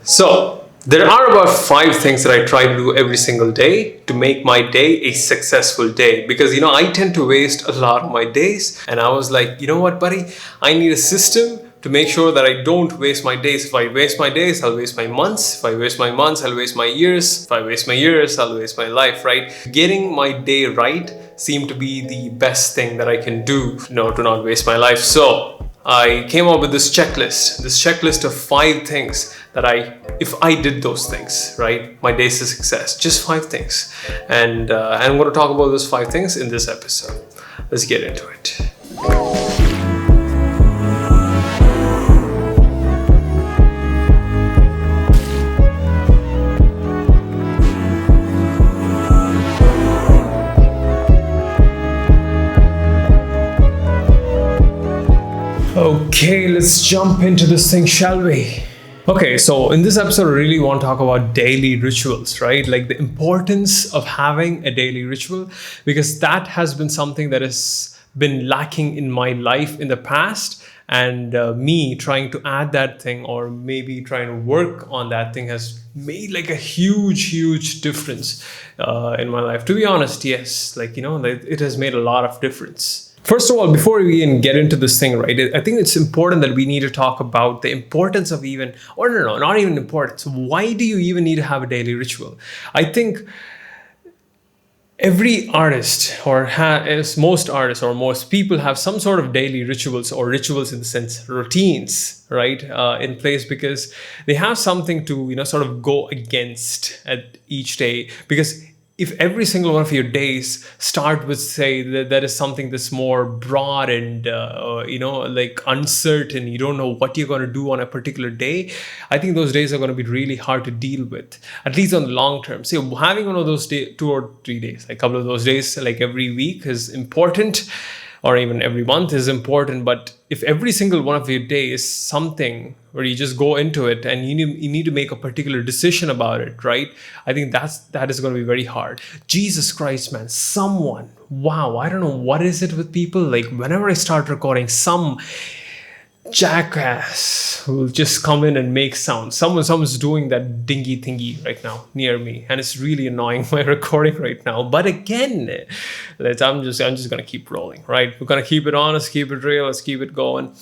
So, there are about five things that I try to do every single day to make my day a successful day. Because, I tend to waste a lot of my days. And I was like, you know what, buddy? I need a system to make sure that I don't waste my days. If I waste my days, I'll waste my months. If I waste my months, I'll waste my years. If I waste my years, I'll waste my life, right? Getting my day right seemed to be the best thing that I can do, to not waste my life. So, I came up with this checklist of five things that if I did those things, right, my day's a success. Just five things. And I'm going to talk about those five things in this episode. Let's get into it. Okay, let's jump into this thing, shall we? Okay, so in this episode, I really want to talk about daily rituals, right? Like the importance of having a daily ritual, because that has been something that has been lacking in my life in the past. And me trying to add that thing, or maybe trying to work on that thing, has made like a huge difference in my life. To be honest, yes, it has made a lot of difference. First of all, before we even get into this thing, right, I think it's important that we need to talk about the importance of no, not even importance. Why do you even need to have a daily ritual? I think every artist, or as most artists or most people, have some sort of daily rituals, or rituals in the sense routines, right, in place, because they have something to sort of go against at each day. Because if every single one of your days start with, say, that is something that's more broad and like uncertain, you don't know what you're going to do on a particular day, I think those days are going to be really hard to deal with, at least on the long term. So having one of those 2 or 3 days, a couple of those days, like every week, is important, or even every month is important. But if every single one of your day is something where you just go into it and you need to make a particular decision about it, right? I think that is going to be very hard. Jesus Christ, man, wow, I don't know what is it with people. Like whenever I start recording, some jackass who will just come in and make sounds. Someone's doing that dingy thingy right now near me, and it's really annoying my recording right now. But again, I'm just gonna keep rolling, right? We're gonna keep it honest, keep it real, let's keep it going.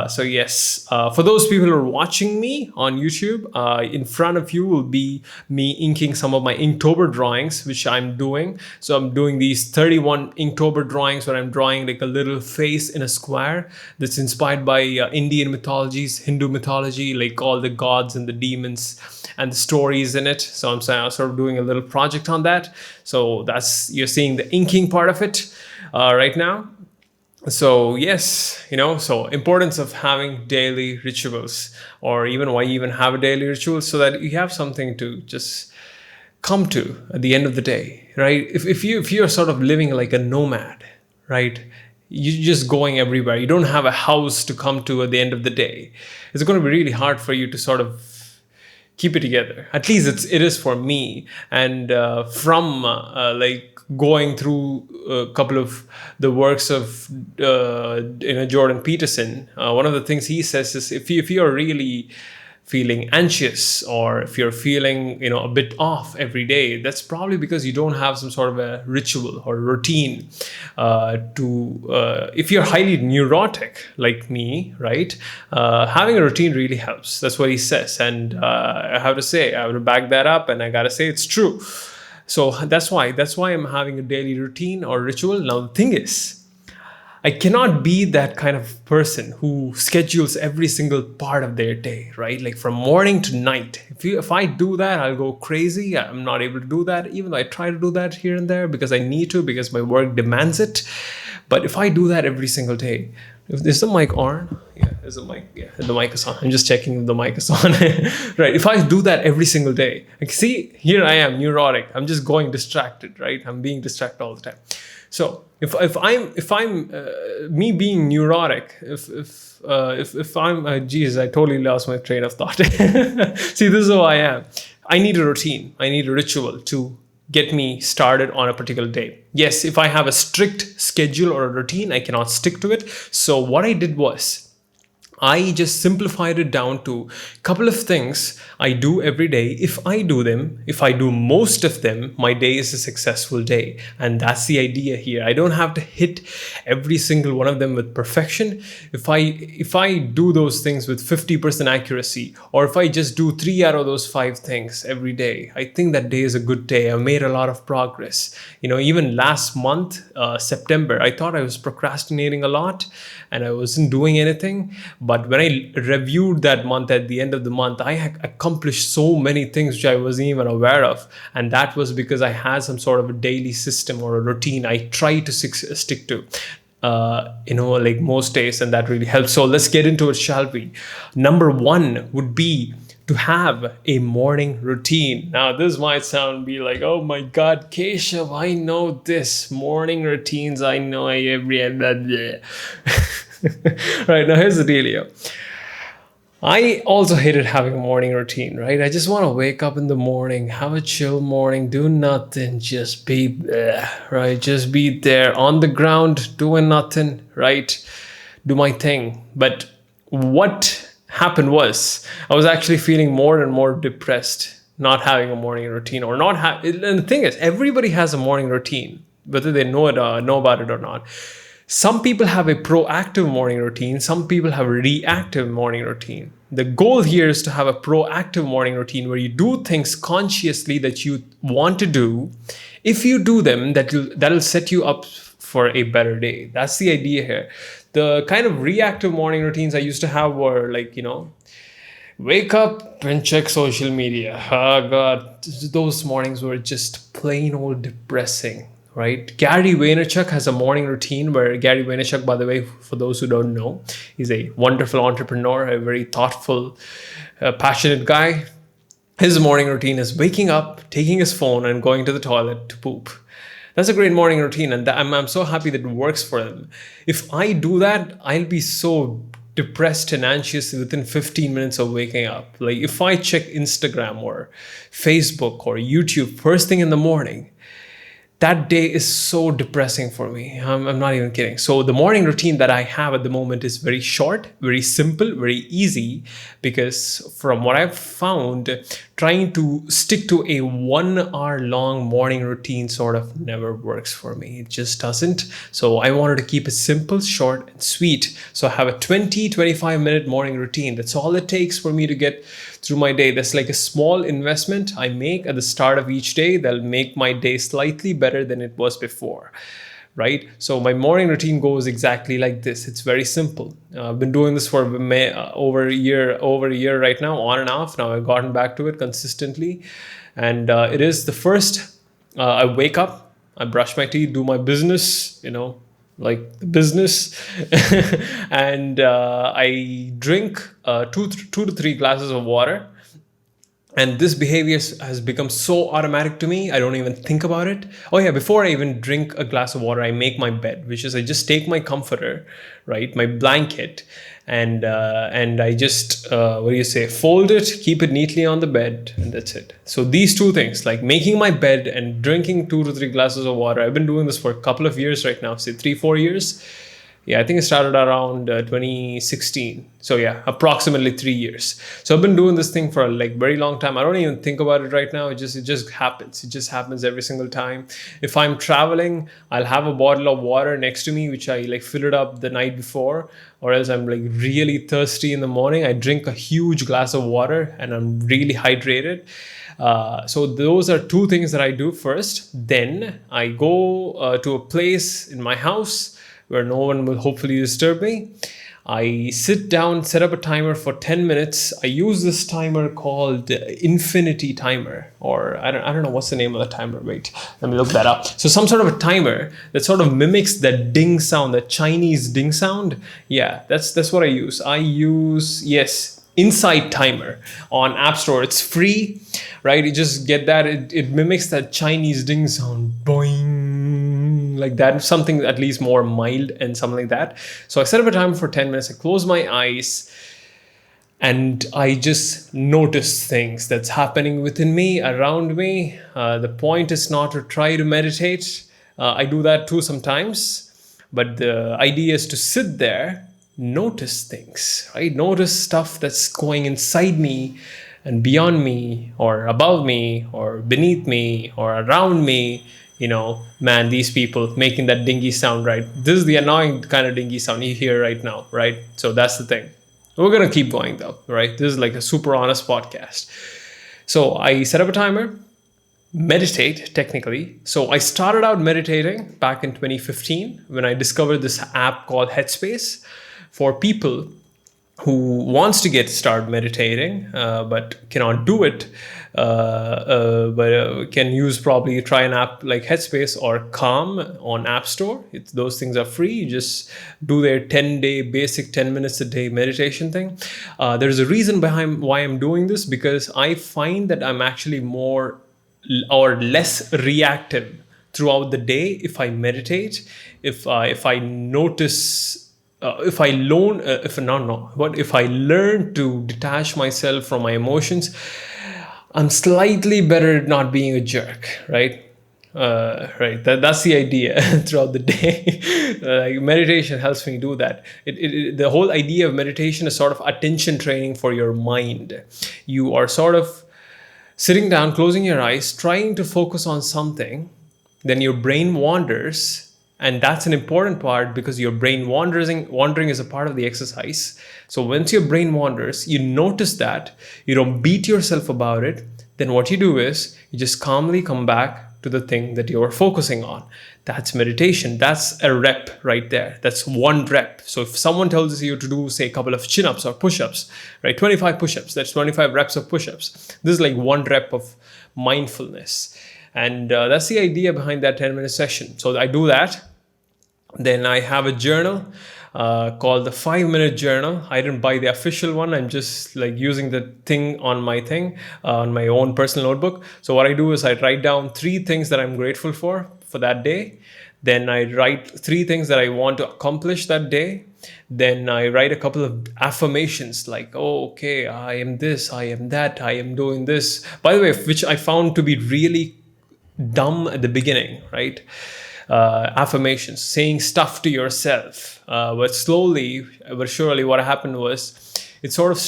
So yes, for those people who are watching me on YouTube, in front of you will be me inking some of my Inktober drawings, which I'm doing. So I'm doing these 31 Inktober drawings where I'm drawing like a little face in a square that's inspired by Indian mythologies, Hindu mythology, like all the gods and the demons and the stories in it. So I'm sort of doing a little project on that. So you're seeing the inking part of it right now. So yes, so importance of having daily rituals, or even why you even have a daily ritual, so that you have something to just come to at the end of the day, right? If you're sort of living like a nomad, right? You're just going everywhere. You don't have a house to come to at the end of the day. It's going to be really hard for you to sort of keep it together. At least it is for me. And from like going through a couple of the works of Jordan Peterson, one of the things he says is if you're really feeling anxious, or if you're feeling a bit off every day, that's probably because you don't have some sort of a ritual or routine if you're highly neurotic like me, right, having a routine really helps. That's what he says, and I have to back that up, and I gotta say it's true. So that's why I'm having a daily routine or ritual. Now the thing is, I cannot be that kind of person who schedules every single part of their day, right? Like from morning to night. If I do that, I'll go crazy. I'm not able to do that, even though I try to do that here and there because I need to, because my work demands it. But if I do that every single day, is the mic on? Yeah, is the mic? Yeah, the mic is on. I'm just checking if the mic is on. Right. If I do that every single day, like, see, here I am, neurotic. I'm just going distracted, right? I'm being distracted all the time. So if I'm me being neurotic, if I'm geez, I totally lost my train of thought. See, this is who I am. I need a routine. I need a ritual to get me started on a particular day. Yes, if I have a strict schedule or a routine, I cannot stick to it. So what I did was, I just simplified it down to a couple of things I do every day. If I do them, if I do most of them, my day is a successful day. And that's the idea here. I don't have to hit every single one of them with perfection. If I do those things with 50% accuracy, or if I just do 3 out of those 5 things every day, I think that day is a good day. I made a lot of progress. Even last month, September, I thought I was procrastinating a lot and I wasn't doing anything. But when I reviewed that month at the end of the month, I had accomplished so many things which I wasn't even aware of. And that was because I had some sort of a daily system or a routine I try to stick to. Like most days, and that really helps. So let's get into it, shall we? Number 1 would be to have a morning routine. Now, this might be like, oh my God, Keshav, I know this. Morning routines, I know every... Right, now here's the deal here. I also hated having a morning routine, right? I just want to wake up in the morning, have a chill morning, do nothing, just be there, right? Just be there on the ground, doing nothing, right? Do my thing. But what happened was I was actually feeling more and more depressed not having a morning routine or not have. And the thing is, everybody has a morning routine, whether they know about it or not. Some people have a proactive morning routine. Some people have a reactive morning routine. The goal here is to have a proactive morning routine where you do things consciously that you want to do. If you do them, that'll set you up for a better day. That's the idea here. The kind of reactive morning routines I used to have were like, wake up and check social media. Oh God, those mornings were just plain old depressing. Right? Gary Vaynerchuk has a morning routine where Gary Vaynerchuk, by the way, for those who don't know, he's a wonderful entrepreneur, a very thoughtful, passionate guy. His morning routine is waking up, taking his phone and going to the toilet to poop. That's a great morning routine, and I'm so happy that it works for him. If I do that, I'll be so depressed and anxious within 15 minutes of waking up. Like if I check Instagram or Facebook or YouTube first thing in the morning, that day is so depressing for me. I'm not even kidding. So the morning routine that I have at the moment is very short, very simple, very easy, because from what I've found, trying to stick to a 1 hour long morning routine sort of never works for me. It just doesn't. So I wanted to keep it simple, short, and sweet. So I have a 25 minute morning routine. That's all it takes for me to get through my day. That's like a small investment I make at the start of each day that'll make my day slightly better than it was before. Right? So my morning routine goes exactly like this. It's very simple. I've been doing this for over a year right now, on and off. Now I've gotten back to it consistently. And it is the first, I wake up, I brush my teeth, do my business, like the business. And I drink 2 to 3 glasses of water. And this behavior has become so automatic to me, I don't even think about it. Oh yeah, before I even drink a glass of water, I make my bed, which is I just take my comforter, right, my blanket, and I just, fold it, keep it neatly on the bed, and that's it. So these 2 things, like making my bed and drinking 2 to 3 glasses of water, I've been doing this for a couple of years right now, say 3-4 years. Yeah, I think it started around 2016. So yeah, approximately 3 years. So I've been doing this thing for a very long time. I don't even think about it right now. It just happens. It just happens every single time. If I'm traveling, I'll have a bottle of water next to me, which I fill it up the night before, or else I'm really thirsty in the morning. I drink a huge glass of water and I'm really hydrated. So those are 2 things that I do first. Then I go to a place in my house where no one will hopefully disturb me. I sit down, set up a timer for 10 minutes. I use this timer called Infinity Timer, or I don't know what's the name of the timer. Wait, let me look that up. So some sort of a timer that sort of mimics that ding sound, that Chinese ding sound. Yeah, that's what I use. I use, Insight Timer on App Store. It's free, right? You just get that. It mimics that Chinese ding sound. Boing. Like that, something at least more mild and something like that. So I set up a timer for 10 minutes. I close my eyes and I just notice things that's happening within me, around me. The point is not to try to meditate. I do that too sometimes. But the idea is to sit there notice things, right? Notice stuff that's going inside me and beyond me, or above me, or beneath me, or around me. Man, these people making that dingy sound, right? This is the annoying kind of dingy sound you hear right now, right? So that's the thing. We're going to keep going though, right? This is like a super honest podcast. So I set up a timer, meditate technically. So I started out meditating back in 2015 when I discovered this app called Headspace for people who wants to get started meditating but cannot do it, but can use probably try an app like Headspace or Calm on App Store. Those things are free. You just do their 10-day basic 10 minutes a day meditation thing. There's a reason behind why I'm doing this, because I find that I'm actually more or less reactive throughout the day if I meditate, if I notice. If I learn to detach myself from my emotions, I'm slightly better at not being a jerk, right? Right. That's the idea throughout the day. Like meditation helps me do that. The whole idea of meditation is sort of attention training for your mind. You are sort of sitting down, closing your eyes, trying to focus on something, then your brain wanders. And that's an important part, because your brain wandering is a part of the exercise. So once your brain wanders, you notice that, you don't beat yourself about it. Then what you do is you just calmly come back to the thing that you're focusing on. That's meditation. That's a rep right there. That's one rep. So if someone tells you to do, say, a couple of chin-ups or push-ups, right? 25 push-ups, that's 25 reps of push-ups. This is like one rep of mindfulness. And that's the idea behind that 10-minute session. So I do that. Then I have a journal called the 5-minute journal. I didn't buy the official one. I'm just like using the thing on my own personal notebook. So what I do is I write down 3 things that I'm grateful for that day. Then I write 3 things that I want to accomplish that day. Then I write a couple of affirmations like, oh, okay, I am this, I am that, I am doing this. By the way, which I found to be really dumb at the beginning, right? Affirmations, saying stuff to yourself. But slowly, but surely what happened was it sort of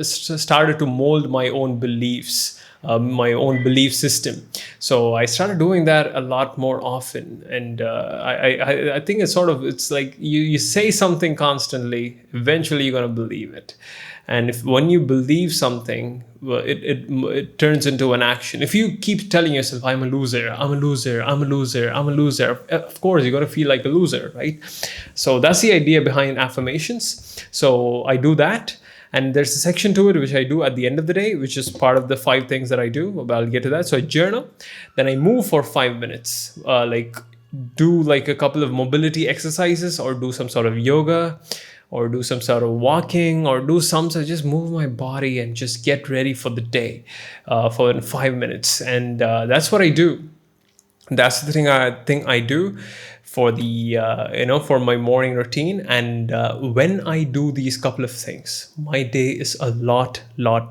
started to mold my own beliefs, my own belief system. So I started doing that a lot more often. And I think it's like you say something constantly, eventually you're going to believe it. And when you believe something, it turns into an action. If you keep telling yourself, I'm a loser, I'm a loser, I'm a loser, I'm a loser, of course, you're going to feel like a loser, right? So that's the idea behind affirmations. So I do that. And there's a section to it, which I do at the end of the day, which is part of the 5 things that I do. I'll get to that. So I journal, then I move for 5 minutes, do like a couple of mobility exercises, or do some sort of yoga, or do some sort of walking, or do some sort of just move my body and just get ready for the day for 5 minutes. And that's what I do. That's the thing I do for the for my morning routine. And when I do these couple of things, my day is a lot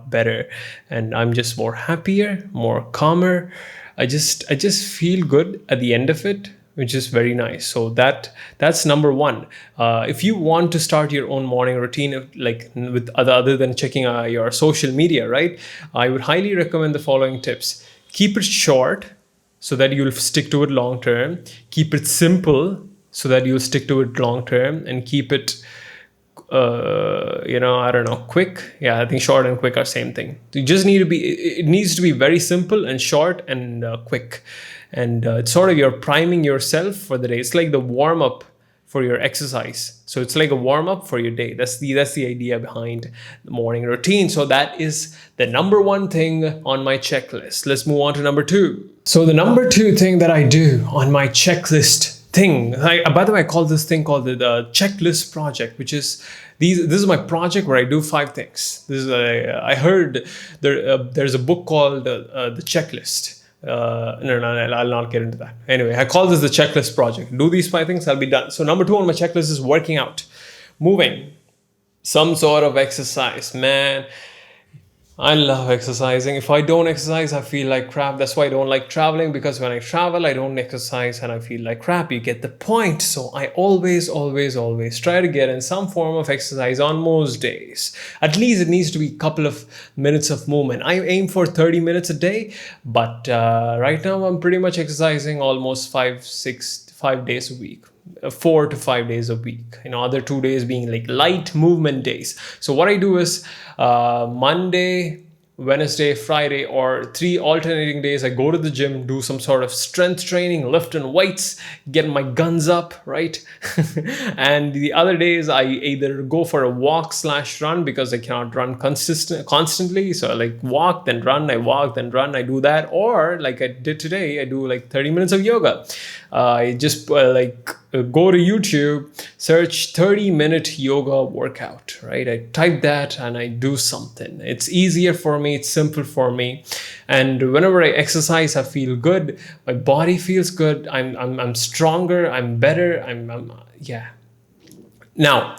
better, and I'm just more happier, more calmer. I just feel good at the end of it, which is very nice. So that's number 1. If you want to start your own morning routine, like with other than checking your social media, right? I would highly recommend the following tips. Keep it short so that you'll stick to it long term. Keep it simple so that you'll stick to it long term, and keep it quick. Yeah, I think short and quick are same thing. It needs to be very simple and short and quick. And it's sort of you're priming yourself for the day. It's like the warm up for your exercise. So it's like a warm up for your day. That's the idea behind the morning routine. So that is the number 1 thing on my checklist. Let's move on to number 2. So the number 2 thing that I do on my checklist thing, by the way, I call this thing called the checklist project, which is this is my project where I do 5 things. I heard there's a book called The Checklist. No, I'll not get into that. Anyway, I call this the checklist project. Do these 5 things, I'll be done. So number 2 on my checklist is working out, moving, some sort of exercise. Man, I love exercising. If I don't exercise, I feel like crap. That's why I don't like traveling, because when I travel, I don't exercise and I feel like crap. You get the point. So I always try to get in some form of exercise on most days. At least it needs to be a couple of minutes of movement. I aim for 30 minutes a day, but right now I'm pretty much exercising almost 5 days a week. 4 to 5 days a week, other 2 days being like light movement days. So what I do is Monday, Wednesday, Friday, or 3 alternating days, I go to the gym, do some sort of strength training, lifting weights, get my guns up, right? And the other days, I either go for a walk slash run, because I cannot run constantly. So I like walk, then run, I walk, then run, I do that. Or like I did today, I do like 30 minutes of yoga. I just go to YouTube, search 30-minute yoga workout, right? I type that and I do something. It's easier for me, it's simple for me. And whenever I exercise, I feel good. My body feels good. I'm stronger, I'm better. Yeah. Now,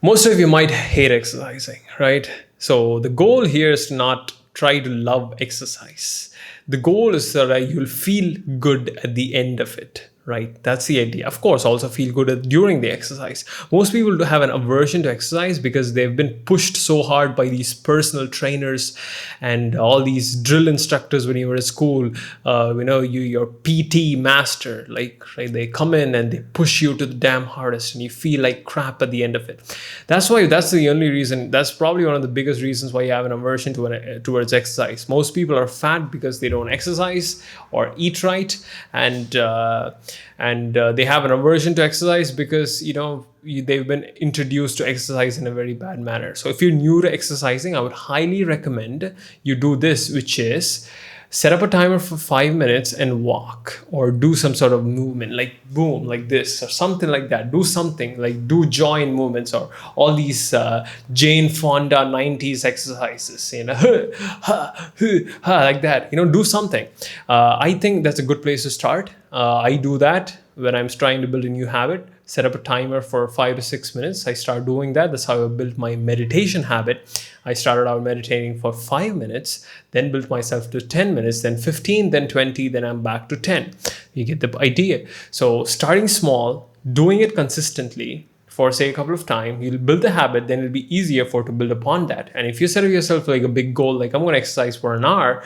most of you might hate exercising, right? So the goal here is to not try to love exercise. The goal is that you'll feel good at the end of it, right? That's the idea. Of course, also feel good during the exercise. Most people have an aversion to exercise because they've been pushed so hard by these personal trainers and all these drill instructors when you were at school. Your PT master, like, right? They come in and they push you to the damn hardest, and you feel like crap at the end of it. That's the only reason. That's probably one of the biggest reasons why you have an aversion towards exercise. Most people are fat because they don't exercise or eat right, and they have an aversion to exercise because they've been introduced to exercise in a very bad manner. So if you're new to exercising, I would highly recommend you do this, which is set up a timer for 5 minutes and walk, or do some sort of movement, like boom, like this, or something like that. Do something like do joint movements, or all these Jane Fonda 90s exercises, like that. Do something. I think that's a good place to start. I do that when I'm trying to build a new habit. Set up a timer for 5 to 6 minutes. I start doing that. That's how I built my meditation habit. I started out meditating for 5 minutes, then built myself to 10 minutes, then 15, then 20, then I'm back to 10. You get the idea. So starting small, doing it consistently for say a couple of times, you'll build the habit, then it'll be easier to build upon that. And if you set up yourself like a big goal, like I'm going to exercise for an hour,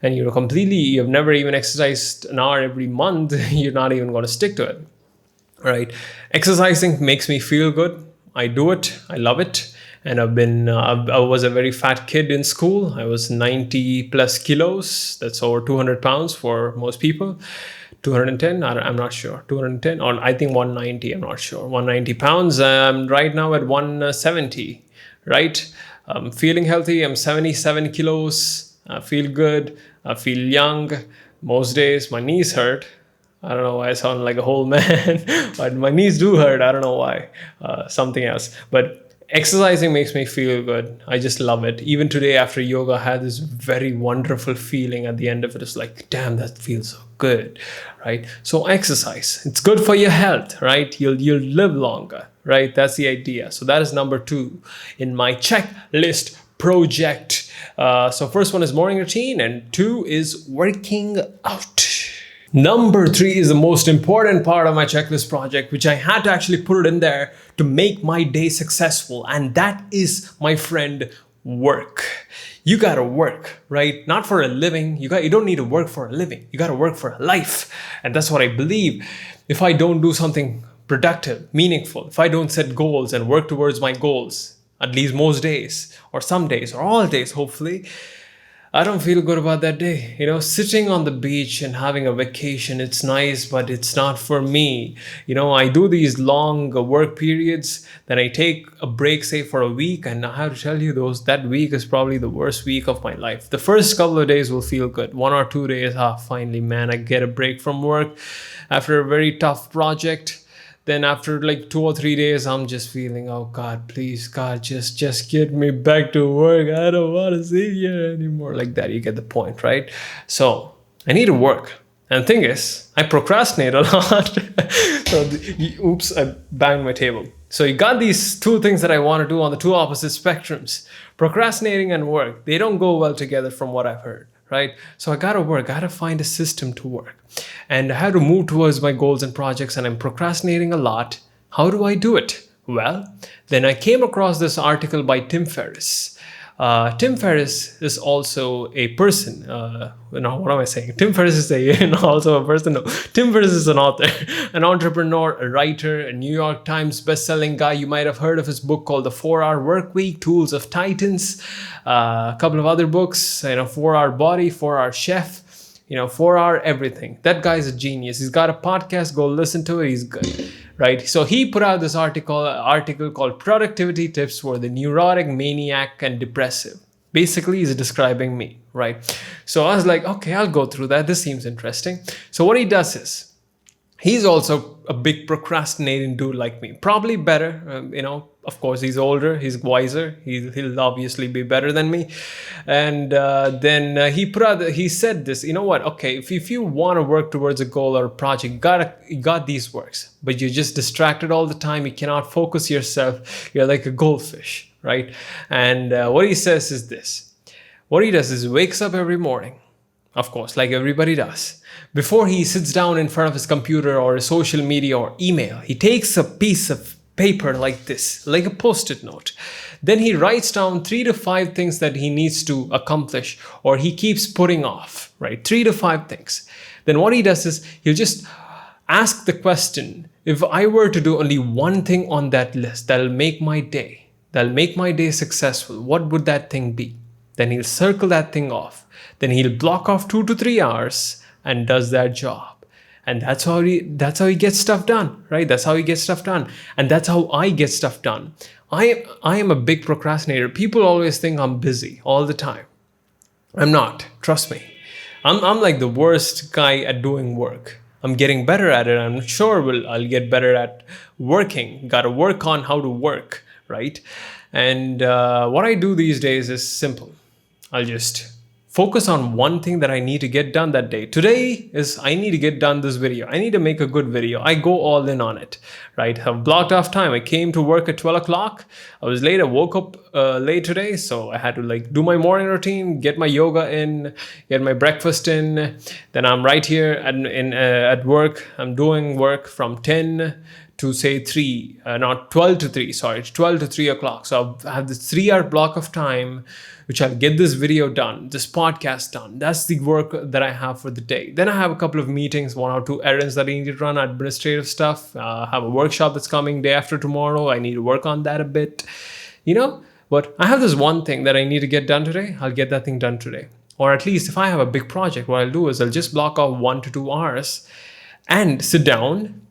and you've never even exercised an hour every month, you're not even going to stick to it. Right? Exercising makes me feel good. I do it. I love it. And I was a very fat kid in school. I was 90 plus kilos. That's over 200 pounds for most people. 210, I'm not sure. 210, or I think 190, I'm not sure. 190 pounds. I'm right now at 170, right? I'm feeling healthy. I'm 77 kilos. I feel good. I feel young. Most days my knees hurt. I don't know why I sound like a whole man, but my knees do hurt. I don't know why. Something else. But exercising makes me feel good. I just love it. Even today after yoga, I had this very wonderful feeling at the end of it. It's like, damn, that feels so good, right? So exercise. It's good for your health, right? You'll live longer, right? That's the idea. So that is number 2 in my checklist project. So first one is morning routine, and 2 is working out. Number 3 is the most important part of my checklist project, which I had to actually put it in there to make my day successful. And that is, my friend, work. You gotta work, right? Not for a living. You don't need to work for a living. You gotta work for a life. And that's what I believe. If I don't do something productive, meaningful, if I don't set goals and work towards my goals, at least most days, or some days, or all days, hopefully, I don't feel good about that day. Sitting on the beach and having a vacation, it's nice, but it's not for me. I do these long work periods, then I take a break, say for a week, and I have to tell you, that week is probably the worst week of my life. The first couple of days will feel good. 1 or 2 days, finally, man, I get a break from work after a very tough project. Then after like 2 or 3 days, I'm just feeling, oh God, please, God, just get me back to work. I don't want to sit here anymore. Like that, you get the point, right? So I need to work. And the thing is, I procrastinate a lot. Oops, I banged my table. So you got these two things that I want to do on the two opposite spectrums. Procrastinating and work. They don't go well together from what I've heard, right? So I got to work. I got to find a system to work. And I have to move towards my goals and projects, and I'm procrastinating a lot. How do I do it? Well, then I came across this article by Tim Ferriss. Tim Ferriss is also a person. What am I saying? Tim Ferriss is also a person. No, Tim Ferriss is an author, an entrepreneur, a writer, a New York Times best-selling guy. You might have heard of his book called The 4-Hour Workweek, Tools of Titans, a couple of other books, 4-Hour Body, 4-Hour Chef, 4-Hour Everything. That guy's a genius. He's got a podcast. Go listen to it. He's good. Right. So he put out this article called Productivity Tips for the Neurotic, Maniac, and Depressive. Basically, he's describing me. Right. So I was like, okay, I'll go through that. This seems interesting. So what he does is he's also a big procrastinating dude like me. Probably better. Of course, he's older. He's wiser. He'll obviously be better than me. And then he said this, you know what? Okay, if you want to work towards a goal or a project, you got these works, but you're just distracted all the time. You cannot focus yourself. You're like a goldfish, right? And what he says is this. What he does is wakes up every morning, of course, like everybody does. Before he sits down in front of his computer or social media or email, he takes a piece of paper like this, like a post-it note. Then he writes down 3 to 5 things that he needs to accomplish or he keeps putting off, right? 3 to 5 things. Then what he does is he'll just ask the question, if I were to do only one thing on that list that'll make my day successful, what would that thing be? Then he'll circle that thing off. Then he'll block off 2 to 3 hours and does that job. And that's how he gets stuff done, right? That's how he gets stuff done. And that's how I get stuff done. I am a big procrastinator. People always think I'm busy all the time. I'm not, trust me. I'm like the worst guy at doing work. I'm getting better at it. I'm sure I'll get better at working. Got to work on how to work, right? And what I do these days is simple. I'll just focus on one thing that I need to get done that day. Today is I need to get done this video. I need to make a good video. I go all in on it, right? I've blocked off time. I came to work at 12 o'clock. I was late. I woke up late today. So I had to do my morning routine, get my yoga in, get my breakfast in. Then I'm right here at work. I'm doing work from 10 to say 3, not 12 to 3, sorry, it's 12 to 3 o'clock. So I have this 3-hour block of time, which I'll get this video done, this podcast done. That's the work that I have for the day. Then I have a couple of meetings, 1 or 2 errands that I need to run, administrative stuff. I have a workshop that's coming day after tomorrow. I need to work on that a bit, but I have this one thing that I need to get done today. I'll get that thing done today. Or at least if I have a big project, what I'll do is I'll just block off 1 to 2 hours and sit down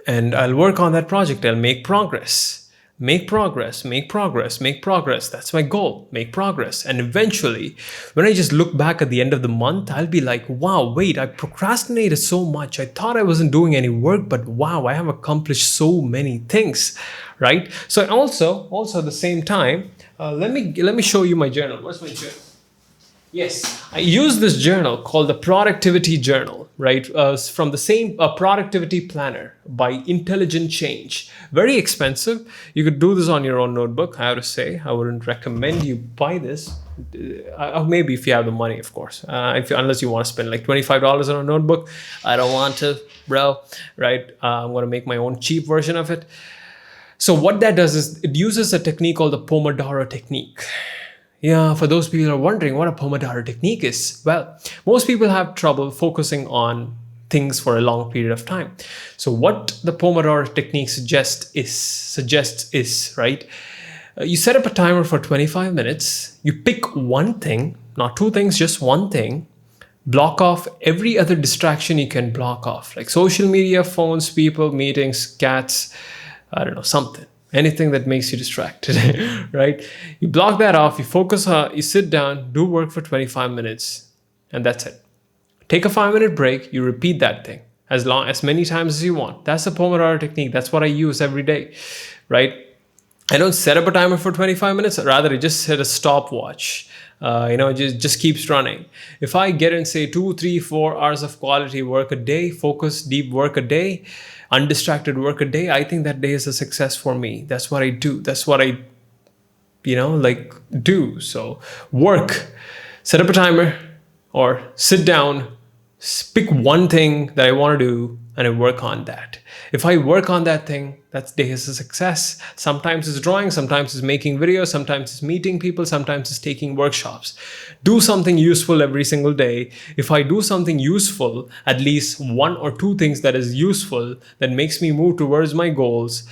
and I'll work on that project. I'll make progress. Make progress. That's my goal. Make progress. And eventually, when I just look back at the end of the month, I'll be like, wow, wait, I procrastinated so much. I thought I wasn't doing any work, but wow, I have accomplished so many things, right? So also at the same time, let me show you my journal. Where's my journal? Yes, I use this journal called the Productivity Journal, right? From the same Productivity Planner by Intelligent Change. Very expensive. You could do this on your own notebook, I have to say. I wouldn't recommend you buy this. Maybe if you have the money, of course. Unless you want to spend like $25 on a notebook. I don't want to, bro, right? I'm going to make my own cheap version of it. So what that does is it uses a technique called the Pomodoro technique. Yeah, for those people who are wondering what a Pomodoro technique is, well, most people have trouble focusing on things for a long period of time. So what the Pomodoro technique suggests is, right? You set up a timer for 25 minutes. You pick one thing, not 2 things, just one thing. Block off every other distraction you can block off, like social media, phones, people, meetings, cats, I don't know, something. Anything that makes you distracted, right? You block that off, you focus on, you sit down, do work for 25 minutes, and that's it. Take a 5-minute break, you repeat that thing as many times as you want. That's the Pomodoro technique. That's what I use every day, right? I don't set up a timer for 25 minutes, rather I just set a stopwatch. just keeps running. If I get in, say, 2, 3, 4 hours of quality work a day, focused deep work a day, undistracted work a day, I think that day is a success for me. That's what I do. That's what I do. So work, set up a timer or sit down, pick one thing that I want to do and I work on that. If I work on that thing, that day is a success. Sometimes it's drawing, sometimes it's making videos, sometimes it's meeting people, sometimes it's taking workshops. Do something useful every single day. If I do something useful, at least 1 or 2 things that is useful, that makes me move towards my goals,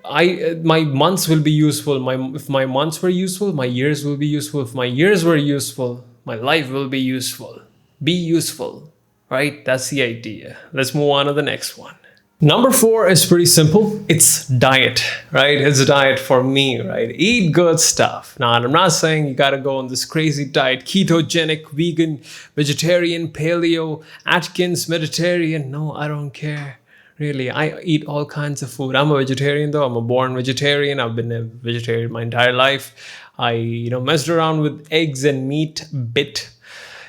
my months will be useful. If my months were useful, my years will be useful. If my years were useful, my life will be useful. Be useful, right? That's the idea. Let's move on to the next one. Number 4 is pretty simple. It's diet, right? It's a diet for me, right? Eat good stuff. Now, I'm not saying you got to go on this crazy diet, ketogenic, vegan, vegetarian, paleo, Atkins, Mediterranean. No, I don't care. Really, I eat all kinds of food. I'm a vegetarian though. I'm a born vegetarian. I've been a vegetarian my entire life. I, messed around with eggs and meat a bit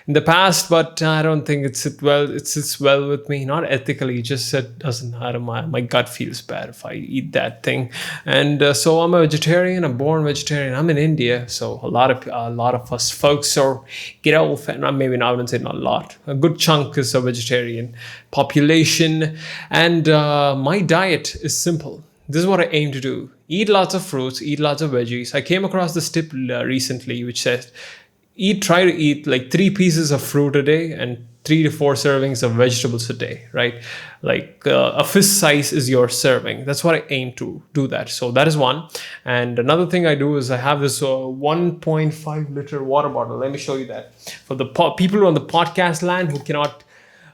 in the past, but I don't think it sits well with me. Not ethically, just it doesn't. I don't. My gut feels bad if I eat that thing, and so I'm a vegetarian. I'm born vegetarian. I'm in India, so a lot of us folks are maybe not. I wouldn't say not a lot. A good chunk is a vegetarian population, and my diet is simple. This is what I aim to do: eat lots of fruits, eat lots of veggies. I came across this tip recently, which says try to eat like 3 pieces of fruit a day and 3 to 4 servings of vegetables a day, right? Like a fist size is your serving. That's what I aim to do that. So that is one. And another thing I do is I have this 1.5 liter water bottle. Let me show you that. For the people on the podcast land who cannot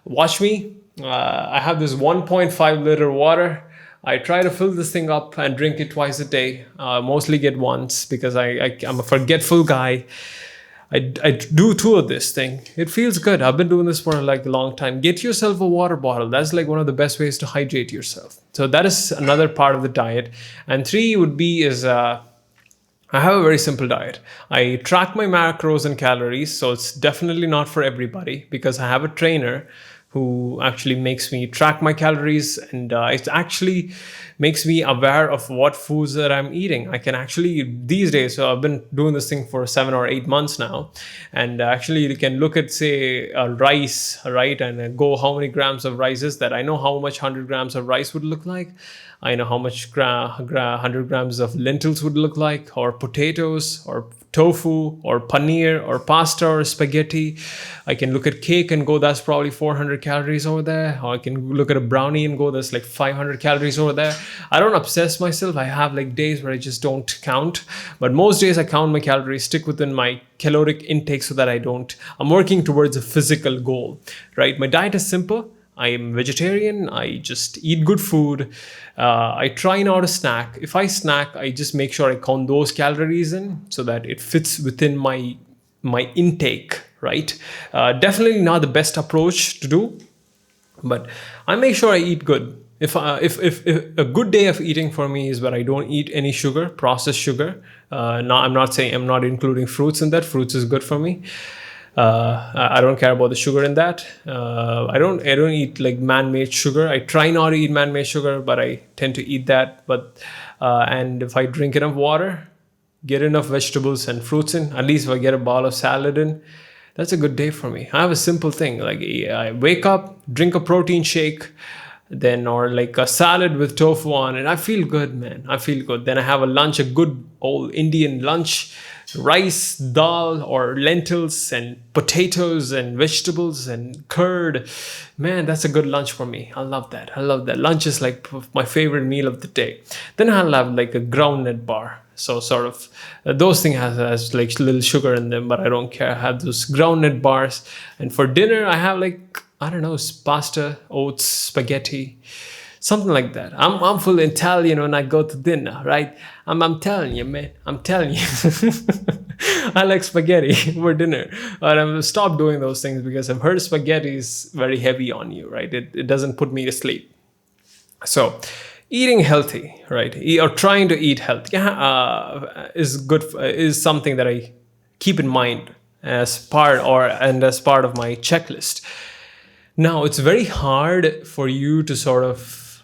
watch me, I have this 1.5 liter water. I try to fill this thing up and drink it twice a day. Mostly get once because I'm a forgetful guy. I do 2 of this thing. It feels good. I've been doing this for like a long time. Get yourself a water bottle. That's like one of the best ways to hydrate yourself. So that is another part of the diet. And 3 would be I have a very simple diet. I track my macros and calories. So it's definitely not for everybody because I have a trainer who actually makes me track my calories, and it actually makes me aware of what foods that I'm eating. I can actually, these days, so I've been doing this thing for 7 or 8 months now, and actually you can look at, say, rice, right, and go how many grams of rice is that. I know how much 100 grams of rice would look like. I know how much 100 grams of lentils would look like, or potatoes, or tofu, or paneer, or pasta, or spaghetti. I can look at cake and go, that's probably 400 calories over there. Or I can look at a brownie and go, that's like 500 calories over there. I don't obsess myself. I have like days where I just don't count. But most days I count my calories, stick within my caloric intake so that I'm working towards a physical goal, right? My diet is simple. I am vegetarian. I just eat good food. I try not to snack. If I snack, I just make sure I count those calories in so that it fits within my intake, right? Definitely not the best approach to do, but I make sure I eat good. If a good day of eating for me is where I don't eat any sugar, processed sugar. I'm not including fruits in that. Fruits is good for me. I don't care about the sugar in that. I don't eat like man-made sugar. I try not to eat man-made sugar, but I tend to eat that. And if I drink enough water, get enough vegetables and fruits in, at least if I get a bowl of salad in, that's a good day for me. I have a simple thing. Like I wake up, drink a protein shake, or like a salad with tofu on it. I feel good, man. I feel good. Then I have a lunch, a good old Indian lunch. Rice, dal, or lentils, and potatoes, and vegetables, and curd. Man, that's a good lunch for me. I love that. Lunch is like my favorite meal of the day. Then I'll have like a groundnut bar. So sort of those things has like little sugar in them, but I don't care. I have those groundnut bars. And for dinner, I have like, I don't know, pasta, oats, spaghetti. Something like that. I'm full Italian when I go to dinner, right? I'm telling you, man. I'm telling you. I like spaghetti for dinner. But I've stopped doing those things because I've heard spaghetti is very heavy on you, right? It doesn't put me to sleep. So eating healthy, right? Or trying to eat healthy is good. Is something that I keep in mind as part of my checklist. Now, it's very hard for you to sort of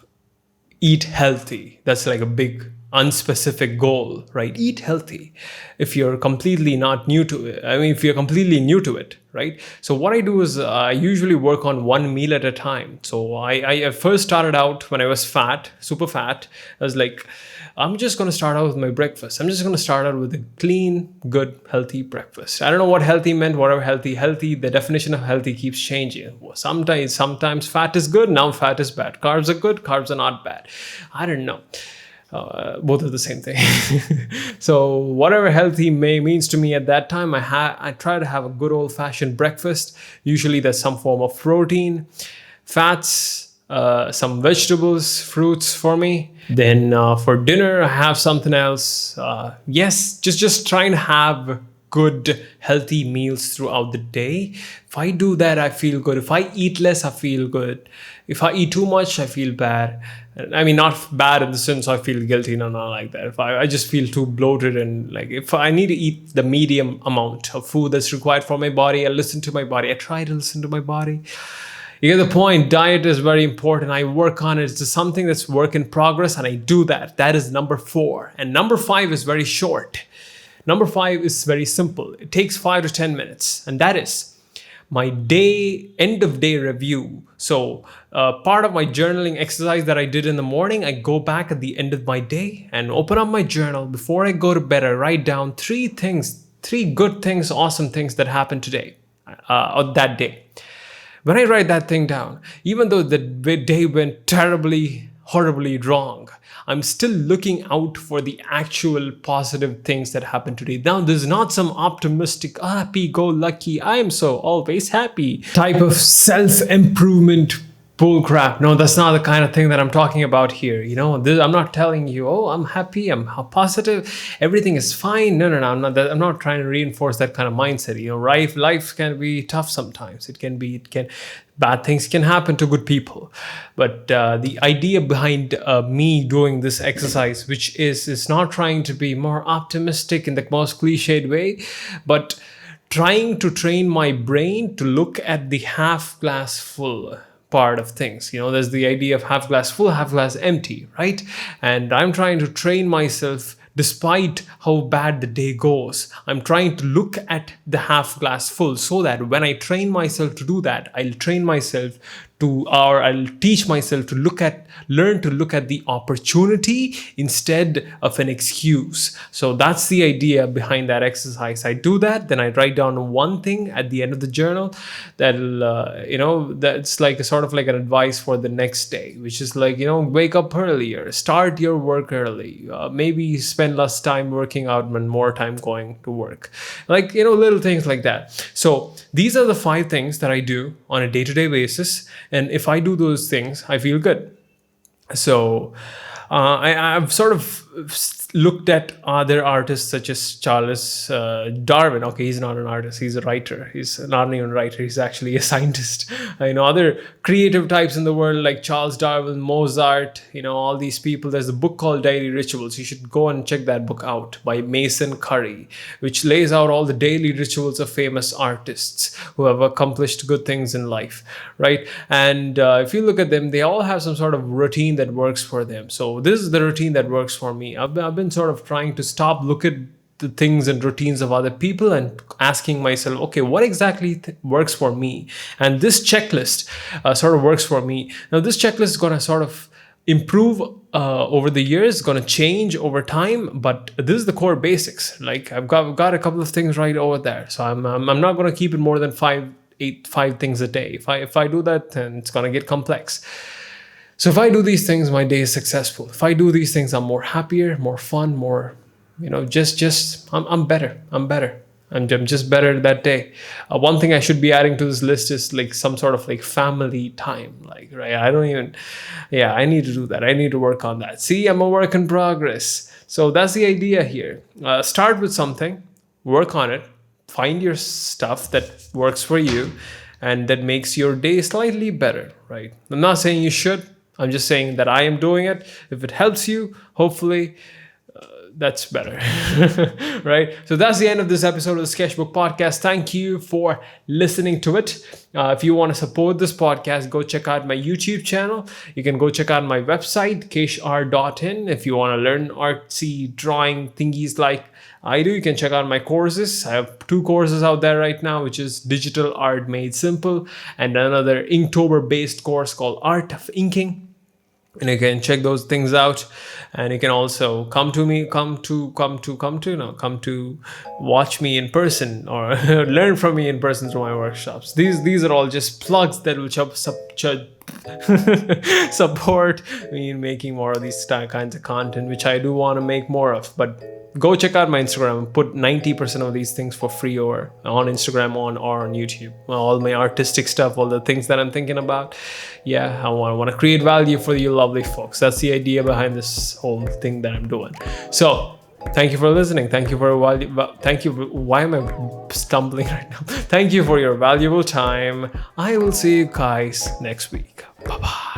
eat healthy. That's like a big unspecific goal, right? Eat healthy. If you're completely not new to it, if you're completely new to it, right? So what I do is I usually work on one meal at a time. So I first started out when I was fat, super fat. I was like, I'm just going to start out with my breakfast. I'm just going to start out with a clean, good, healthy breakfast. I don't know what healthy meant, whatever healthy, the definition of healthy keeps changing. Sometimes fat is good. Now fat is bad. Carbs are good. Carbs are not bad. I don't know. Both are the same thing. So whatever healthy means to me at that time, I try to have a good old fashioned breakfast. Usually there's some form of protein, fats, some vegetables, fruits for me. Then for dinner, I have something else. Yes, just trying to have good, healthy meals throughout the day. If I do that, I feel good. If I eat less, I feel good. If I eat too much, I feel bad. Not bad in the sense I feel guilty, no, not like that. If I just feel too bloated, and like if I need to eat the medium amount of food that's required for my body, I listen to my body. I try to listen to my body. You get the point. Diet is very important. I work on it. It's something that's work in progress, and I do that. That is number 4. And number 5 is very short. Number 5 is very simple. It takes 5 to 10 minutes, and that is my end of day review. So part of my journaling exercise that I did in the morning, I go back at the end of my day and open up my journal. Before I go to bed, I write down 3 good things, awesome things that happened today, or that day. When I write that thing down, even though the day went terribly, horribly wrong, I'm still looking out for the actual positive things that happened today. Now, there's not some optimistic, happy-go-lucky, I am so always happy type of self-improvement bullcrap. No, that's not the kind of thing that I'm talking about here. I'm not telling you, I'm happy, I'm positive, everything is fine. No, I'm not trying to reinforce that kind of mindset. Life can be tough sometimes. Bad things can happen to good people. But the idea behind me doing this exercise, which is not trying to be more optimistic in the most cliched way, but trying to train my brain to look at the half glass full part of things. There's the idea of half glass full, half glass empty, right? And I'm trying to train myself, despite how bad the day goes, I'm trying to look at the half glass full, so that when I train myself to do that, I'll teach myself to learn to look at the opportunity instead of an excuse. So that's the idea behind that exercise. I do that, then I write down one thing at the end of the journal that's like a sort of like an advice for the next day, which is like, wake up earlier, start your work early, maybe spend less time working out and more time going to work. Little things like that. So these are the 5 things that I do on a day-to-day basis. And if I do those things, I feel good. So I've sort of looked at other artists such as Charles Darwin. Okay, he's not an artist, he's a writer. He's not even a writer, he's actually a scientist. Other creative types in the world like Charles Darwin, Mozart, all these people. There's a book called Daily Rituals. You should go and check that book out, by Mason Curry, which lays out all the daily rituals of famous artists who have accomplished good things in life, right? And if you look at them, they all have some sort of routine that works for them. So this is the routine that works for me. I've been sort of trying to stop, look at the things and routines of other people and asking myself, okay, what exactly works for me? And this checklist sort of works for me. Now, this checklist is going to sort of improve over the years, going to change over time, but this is the core basics. Like I've got a couple of things right over there. So I'm not going to keep it more than 5 things a day. If I do that, then it's going to get complex. So if I do these things, my day is successful. If I do these things, I'm more happier, more fun, more, I'm better. I'm just better that day. One thing I should be adding to this list is like some sort of like family time. Like, right? I need to do that. I need to work on that. See, I'm a work in progress. So that's the idea here. Start with something, work on it, find your stuff that works for you and that makes your day slightly better, right? I'm not saying you should. I'm just saying that I am doing it. If it helps you, hopefully That's better. Right? So that's the end of this episode of the Skeshbook Podcast. Thank you for listening to it. If you want to support this podcast, go check out my YouTube channel. You can go check out my website, keshr.in. If you want to learn artsy drawing thingies like I do, you can check out my courses. I have 2 courses out there right now, which is Digital Art Made Simple and another Inktober-based course called Art of Inking. And you can check those things out, and you can also come to watch me in person or learn from me in person through my workshops. These are all just plugs that will support me in making more of these kinds of content, which I do want to make more of. But go check out my Instagram. Put 90% of these things for free over on Instagram or on YouTube. All my artistic stuff, all the things that I'm thinking about. Yeah, I want to create value for you lovely folks. That's the idea behind this whole thing that I'm doing. So thank you for listening. Thank you for why am I stumbling right now? Thank you for your valuable time. I will see you guys next week. Bye-bye.